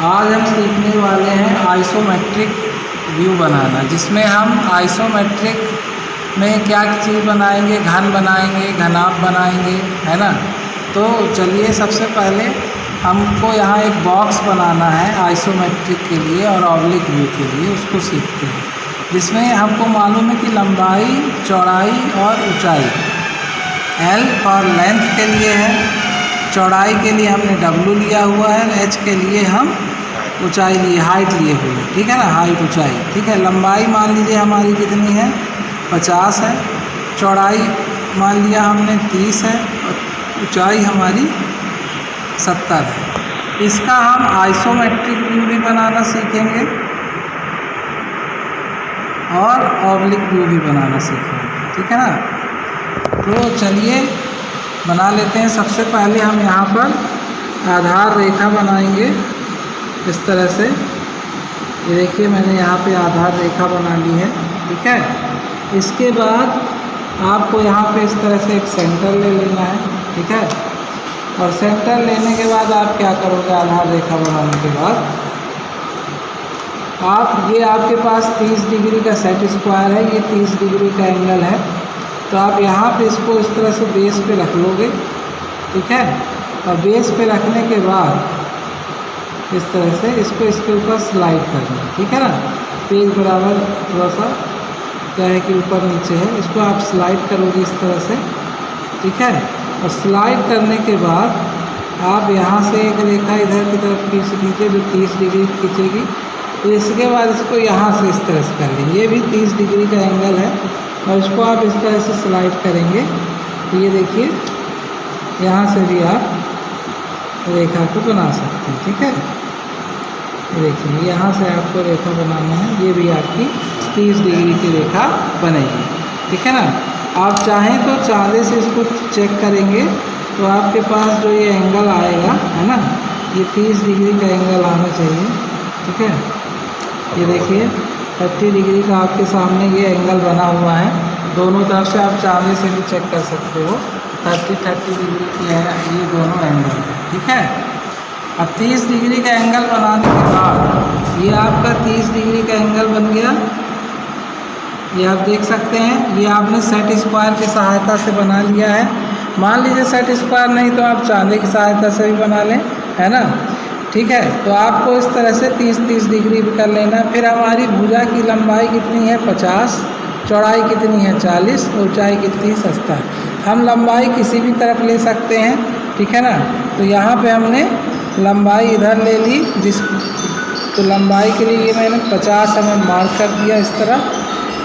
आज हम सीखने वाले हैं आइसोमेट्रिक व्यू बनाना, जिसमें हम आइसोमेट्रिक में क्या चीज़ बनाएंगे, घन बनाएंगे, घनाभ बनाएंगे, है ना। तो चलिए सबसे पहले हमको यहाँ एक बॉक्स बनाना है आइसोमेट्रिक के लिए और ऑब्लिक व्यू के लिए, उसको सीखते हैं। जिसमें हमको मालूम है कि लंबाई, चौड़ाई और ऊंचाई L और लेंथ के लिए है, चौड़ाई के लिए हमने W लिया हुआ है, H के लिए हम ऊंचाई लिए, हाइट लिए हुए हैं, ठीक है ना, हाइट ऊंचाई, ठीक है। लंबाई मान लीजिए हमारी कितनी है, 50 है, चौड़ाई मान लिया हमने 30 है और ऊंचाई हमारी 70 है। इसका हम आइसोमेट्रिक व्यू भी बनाना सीखेंगे और ऑब्लिक व्यू भी बनाना सीखेंगे, ठीक है ना। तो चलिए बना लेते हैं। सबसे पहले हम यहाँ पर आधार रेखा बनाएंगे इस तरह से। ये देखिए मैंने यहाँ पे आधार रेखा बना ली है, ठीक है। इसके बाद आपको यहाँ पे इस तरह से एक सेंटर ले लेना है, ठीक है। और सेंटर लेने के बाद आप क्या करोगे, आधार रेखा बनाने के बाद ये आपके पास 30 डिग्री का सेट स्क्वायर है, ये 30 डिग्री का एंगल है। तो आप यहाँ पे इसको इस तरह से बेस पे रख लोगे, ठीक है। और बेस पे रखने के बाद इस तरह से इसको इसके ऊपर स्लाइड करना, ठीक है ना। पेज बराबर थोड़ा सा क्या है कि ऊपर नीचे है, इसको आप स्लाइड करोगे इस तरह से, ठीक है। और स्लाइड करने के बाद आप यहाँ से एक रेखा इधर की तरफ खींच लीजिए जो 30 डिग्री खींचेगी। तो इसके बाद इसको यहाँ से इस तरह से कर लेंगे, ये भी 30 डिग्री का एंगल है और इसको आप इस तरह से स्लाइड करेंगे। तो ये देखिए यहाँ से भी आप रेखा को बना सकते हैं, ठीक है। ये देखिए यहाँ से आपको रेखा बनाना है, ये भी आपकी 30 डिग्री की रेखा बनेगी, ठीक है ना। आप चाहें तो चाँदे से इसको चेक करेंगे तो आपके पास जो ये एंगल आएगा, है ना, ये 30 डिग्री का एंगल आना चाहिए, ठीक है। ये देखिए 30 डिग्री का आपके सामने ये एंगल बना हुआ है। दोनों तरफ से आप चाँदी से भी चेक कर सकते हो, 30 डिग्री की है ये दोनों एंगल, ठीक है। अब 30 डिग्री का एंगल बनाने के बाद ये आपका 30 डिग्री का एंगल बन गया। ये आप देख सकते हैं, ये आपने सेट स्क्वायर की सहायता से बना लिया है। मान लीजिए सेट स्क्वायर नहीं तो आप चाँदी की सहायता से भी बना लें, है ना, ठीक है। तो आपको इस तरह से 30 डिग्री भी कर लेना। फिर हमारी भुजा की लंबाई कितनी है, 50, चौड़ाई कितनी है, 40, ऊंचाई कितनी, 70। हम लंबाई किसी भी तरफ ले सकते हैं, ठीक है ना। तो यहाँ पे हमने लंबाई इधर ले ली, तो लंबाई के लिए ये मैंने 50 mm मार्क कर दिया इस तरह।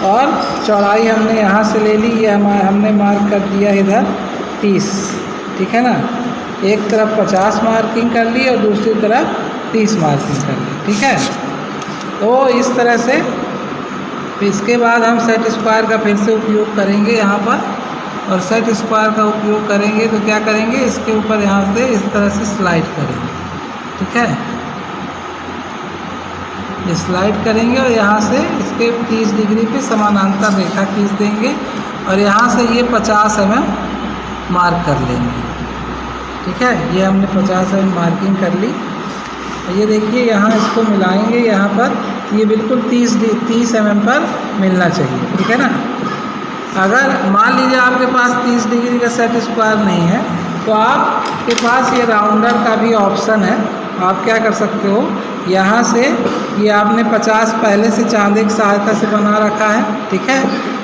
और चौड़ाई हमने यहाँ से ले ली, ये हमने मार्क कर दिया इधर 30, ठीक है ना। एक तरफ 50 मार्किंग कर ली और दूसरी तरफ 30 मार्किंग कर ली, ठीक है। तो इस तरह से इसके बाद हम सेट स्क्वायर का फिर से उपयोग करेंगे यहाँ पर। और सेट स्क्वायर का उपयोग करेंगे तो क्या करेंगे, इसके ऊपर यहाँ से इस तरह से स्लाइड करेंगे, ठीक है। ये स्लाइड करेंगे और यहाँ से इसके 30 डिग्री पे समानांतर रेखा खींच देंगे और यहाँ से ये 50 mm मार्क कर लेंगे, ठीक है। ये हमने 50 mm मार्किंग कर ली। ये देखिए यहाँ इसको मिलाएंगे, यहाँ पर ये बिल्कुल 30 mm पर मिलना चाहिए, ठीक है ना। अगर मान लीजिए आपके पास 30 डिग्री का सेट स्क्वायर नहीं है तो आपके पास ये राउंडर का भी ऑप्शन है। आप क्या कर सकते हो, यहाँ से ये आपने 50 पहले से चाँदी की सहायता से बना रखा है, ठीक है।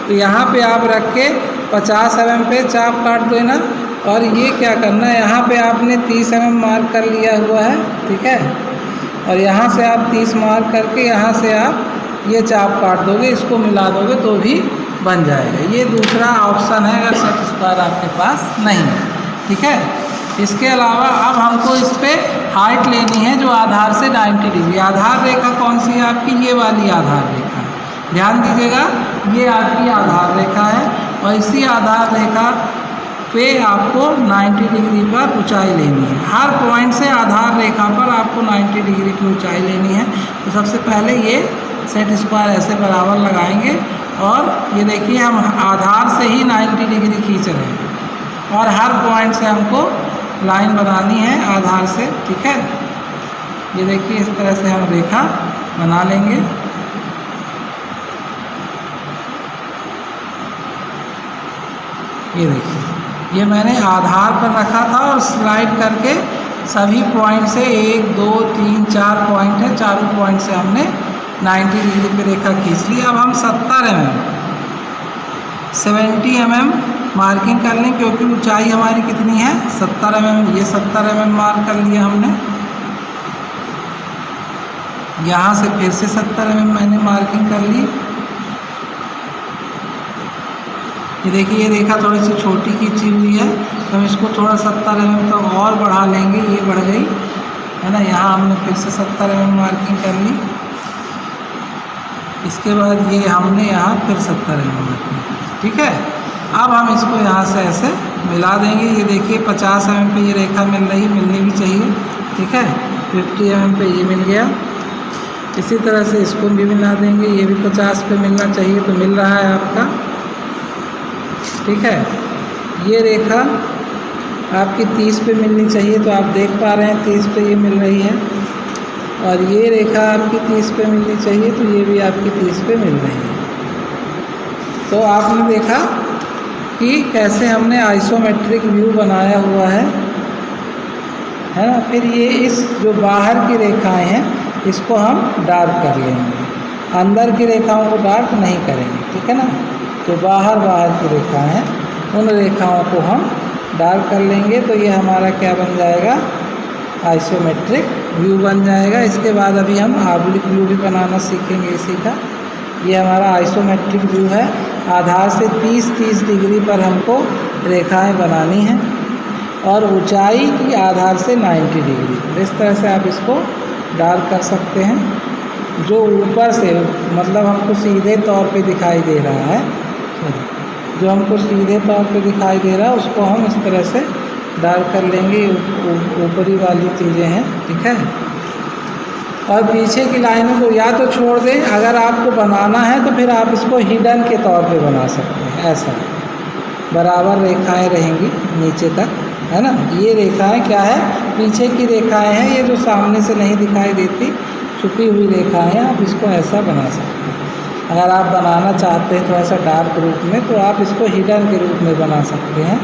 तो यहाँ पे आप रख के 50 mm पे चाप काट दो ना। और ये क्या करना है, यहाँ पे आपने 30 mm मार्क कर लिया हुआ है, ठीक है। और यहाँ से आप 30 मार्क करके यहाँ से आप ये चाप काट दोगे, इसको मिला दोगे तो भी बन जाएगा। ये दूसरा ऑप्शन है अगर सेट स्क्वायर आपके पास नहीं है, ठीक है। इसके अलावा अब हमको इस पर हाइट लेनी है जो आधार से 90 डिग्री। आधार रेखा कौन सी है आपकी, ये वाली आधार रेखा, ध्यान दीजिएगा, ये आपकी आधार रेखा है। और इसी आधार रेखा पे आपको 90 डिग्री पर ऊंचाई लेनी है। हर पॉइंट से आधार रेखा पर आपको 90 डिग्री की ऊंचाई लेनी है। तो सबसे पहले ये सेट स्क्वायर ऐसे बराबर लगाएंगे और ये देखिए हम आधार से ही 90 डिग्री खींच रहे हैं और हर पॉइंट से हमको लाइन बनानी है आधार से, ठीक है। ये देखिए इस तरह से हम रेखा बना लेंगे। ये देखिए ये मैंने आधार पर रखा था और स्लाइड करके सभी पॉइंट से 1 2 3 4 पॉइंट है, चारों पॉइंट से हमने 90 डिग्री पे रेखा खींच ली। अब हम 70 mm मार्किंग कर लें, क्योंकि ऊंचाई हमारी कितनी है 70 mm। ये 70 mm मार्क कर लिया हमने। यहाँ से फिर से 70 mm मैंने मार्किंग कर ली। ये देखिए ये रेखा थोड़ी सी छोटी खींची हुई है, तो हम इसको थोड़ा 70 mm तक और बढ़ा लेंगे। ये बढ़ गई है ना। यहाँ हमने फिर से 70 mm मार्किंग कर ली। इसके बाद ये हमने यहाँ फिर 70 mm मार्किंग की, ठीक है। अब हम इसको यहाँ से ऐसे मिला देंगे। ये देखिए 50 mm पे ये रेखा मिल रही, मिलनी भी चाहिए, ठीक है। 50 mm पे ये मिल गया। इसी तरह से इसको भी मिला देंगे, ये भी 50 पे मिलना चाहिए, तो मिल रहा है आपका, ठीक है। ये रेखा आपकी 30 पे मिलनी चाहिए, तो आप देख पा रहे हैं 30 पे ये मिल रही है। और ये रेखा आपकी 30 पे मिलनी चाहिए, तो ये भी आपकी 30 पे मिल रही है। तो आपने देखा कि कैसे हमने आइसोमेट्रिक व्यू बनाया हुआ है ना। फिर ये इस जो बाहर की रेखाएं हैं इसको हम डार्क कर लेंगे, अंदर की रेखाओं को डार्क नहीं करेंगे, ठीक है ना। तो बाहर की रेखाएं हैं उन रेखाओं को हम डार्क कर लेंगे, तो ये हमारा क्या बन जाएगा, आइसोमेट्रिक व्यू बन जाएगा। इसके बाद अभी हम ऑब्लिक व्यू भी बनाना सीखेंगे इसी का। ये हमारा आइसोमेट्रिक व्यू है। आधार से 30 डिग्री पर हमको रेखाएं बनानी हैं और ऊंचाई की आधार से 90 डिग्री पर। इस तरह से आप इसको डार्क कर सकते हैं। जो ऊपर से मतलब हमको सीधे तौर पे दिखाई दे रहा है, जो हमको सीधे तौर पे दिखाई दे रहा है उसको हम इस तरह से डार्क कर लेंगे। ऊपरी वाली चीज़ें हैं, ठीक है। और पीछे की लाइनों को या तो छोड़ दें, अगर आपको बनाना है तो फिर आप इसको हिडन के तौर पे बना सकते हैं। ऐसा बराबर रेखाएं रहेंगी नीचे तक, है ना। ये रेखाएं क्या है, पीछे की रेखाएं हैं, ये जो सामने से नहीं दिखाई देती छुपी हुई रेखाएं हैं। आप इसको ऐसा बना सकते हैं। अगर आप बनाना चाहते हैं तो ऐसा डार्क रूप में, तो आप इसको हिडन के रूप में बना सकते हैं,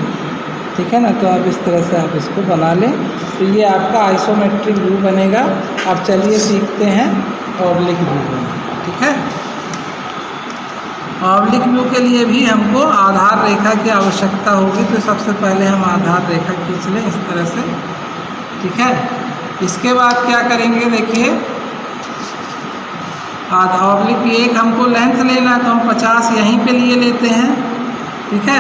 ठीक है ना। तो आप इस तरह से आप इसको बना लें, तो ये आपका आइसोमेट्रिक व्यू बनेगा। अब चलिए सीखते हैं ऑब्लिक व्यू बनाना, ठीक है। ऑब्लिक व्यू के लिए भी हमको आधार रेखा की आवश्यकता होगी, तो सबसे पहले हम आधार रेखा खींच लें इस तरह से, ठीक है। इसके बाद क्या करेंगे, देखिए ऑब्लिक एक हमको लेंथ लेना है, तो हम 50 यहीं पे लिए लेते हैं, ठीक है।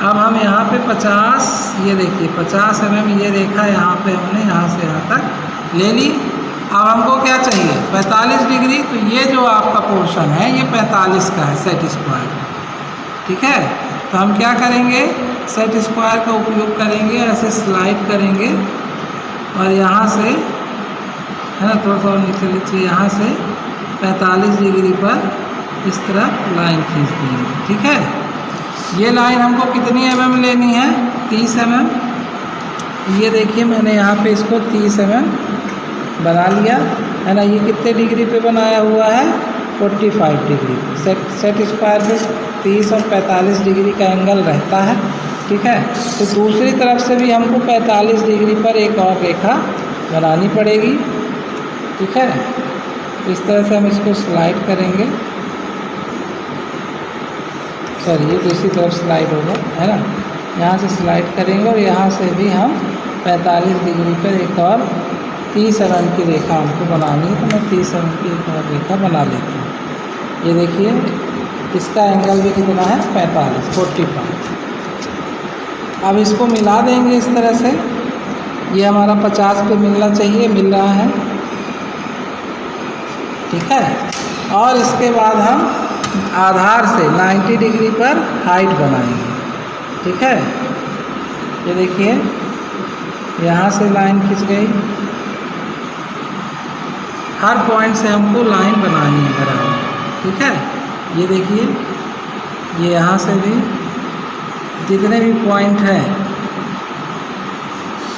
अब हम यहाँ पे 50, ये देखिए 50 mm ये रेखा यहाँ पे हमने यहाँ से यहाँ तक ले ली। अब हमको क्या चाहिए 45 डिग्री, तो ये जो आपका पोर्शन है ये 45 का है, सेट स्क्वायर, ठीक है। तो हम क्या करेंगे, सेट स्क्वायर का उपयोग करेंगे, ऐसे स्लाइड करेंगे और यहाँ से, है ना, थोड़ा सा और नीचे लीजिए, यहाँ से 45 डिग्री पर इस तरह लाइन खींच देंगे, ठीक है। ये लाइन हमको कितनी mm लेनी है, 30 mm। ये देखिए मैंने यहाँ पे इसको 30 mm बना लिया, है ना। ये कितने डिग्री पे बनाया हुआ है, 45 डिग्री। सेट स्क्वायर पे 30 और 45 डिग्री का एंगल रहता है, ठीक है। तो दूसरी तरफ से भी हमको 45 डिग्री पर एक और रेखा बनानी पड़ेगी, ठीक है। इस तरह से हम इसको स्लाइड करेंगे, सॉरी ये दूसरी तरफ स्लाइड होगा, है ना। यहाँ से स्लाइड करेंगे और यहाँ से भी हम 45 डिग्री पर एक और 30 mm की रेखा हमको बनानी है, तो मैं 30 mm की एक और रेखा बना लेता हूँ। ये देखिए इसका एंगल भी कितना है, 45। अब इसको मिला देंगे इस तरह से। ये हमारा 50 पे मिलना चाहिए, मिल रहा है, ठीक है। और इसके बाद हम आधार से 90 डिग्री पर हाइट बनाएंगे, ठीक है। ये देखिए यहाँ से लाइन खींच गई, हर पॉइंट से हमको लाइन बनानी है बराबर, ठीक है। ये देखिए ये यहाँ से भी जितने भी पॉइंट हैं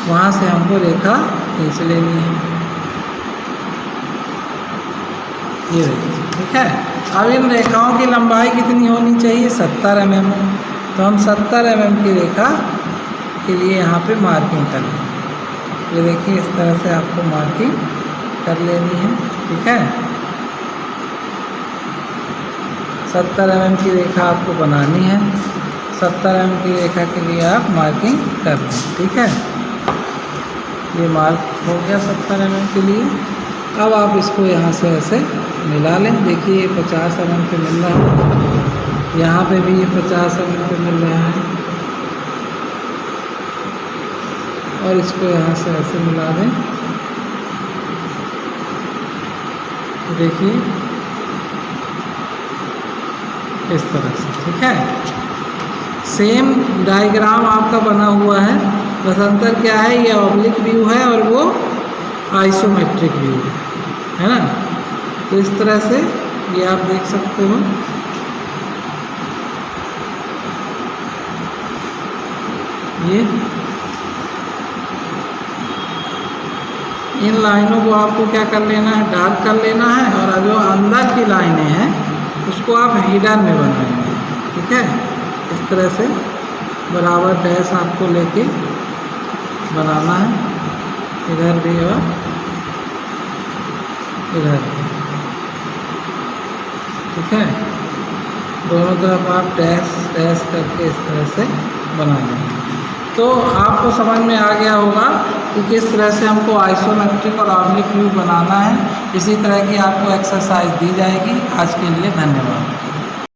वहाँ से हमको रेखा खींच लेनी है, ये देखिए, ठीक है। अब इन रेखाओं की लंबाई कितनी होनी चाहिए? 70 mm। तो हम 70 mm की रेखा के लिए यहाँ पे मार्किंग कर लें। ये देखिए, इस तरह से आपको मार्किंग कर लेनी है, ठीक है। 70 mm की रेखा आपको बनानी है। 70 mm की रेखा के लिए आप मार्किंग कर लें, ठीक है। ये मार्क हो गया 70 mm के लिए। अब आप इसको यहाँ से ऐसे मिला लें। देखिए, ये 50 mm पे मिल रहा है, यहाँ पे भी ये 50 mm पे मिल रहा है, और इसको यहाँ से ऐसे मिला दें। देखिए, इस तरह से, ठीक है। सेम डायग्राम आपका बना हुआ है, बस अंतर क्या है, ये ऑब्लिक व्यू है और वो आइसोमेट्रिक व्यू है ना। तो इस तरह से ये आप देख सकते हो। ये इन लाइनों को आपको क्या कर लेना है, डार्क कर लेना है, और जो अंदर की लाइनें हैं उसको आप हिडन में बनाएंगे, ठीक है। इस तरह से बराबर डैश आपको लेके बनाना है, इधर भी और इधर भी, ठीक है। दोनों तरफ आप डैश डैश करके इस तरह से बना लेंगे। तो आपको समझ में आ गया होगा कि किस तरह से हमको आइसोमेट्रिक और ऑब्लिक व्यू बनाना है। इसी तरह की आपको एक्सरसाइज दी जाएगी। आज के लिए धन्यवाद।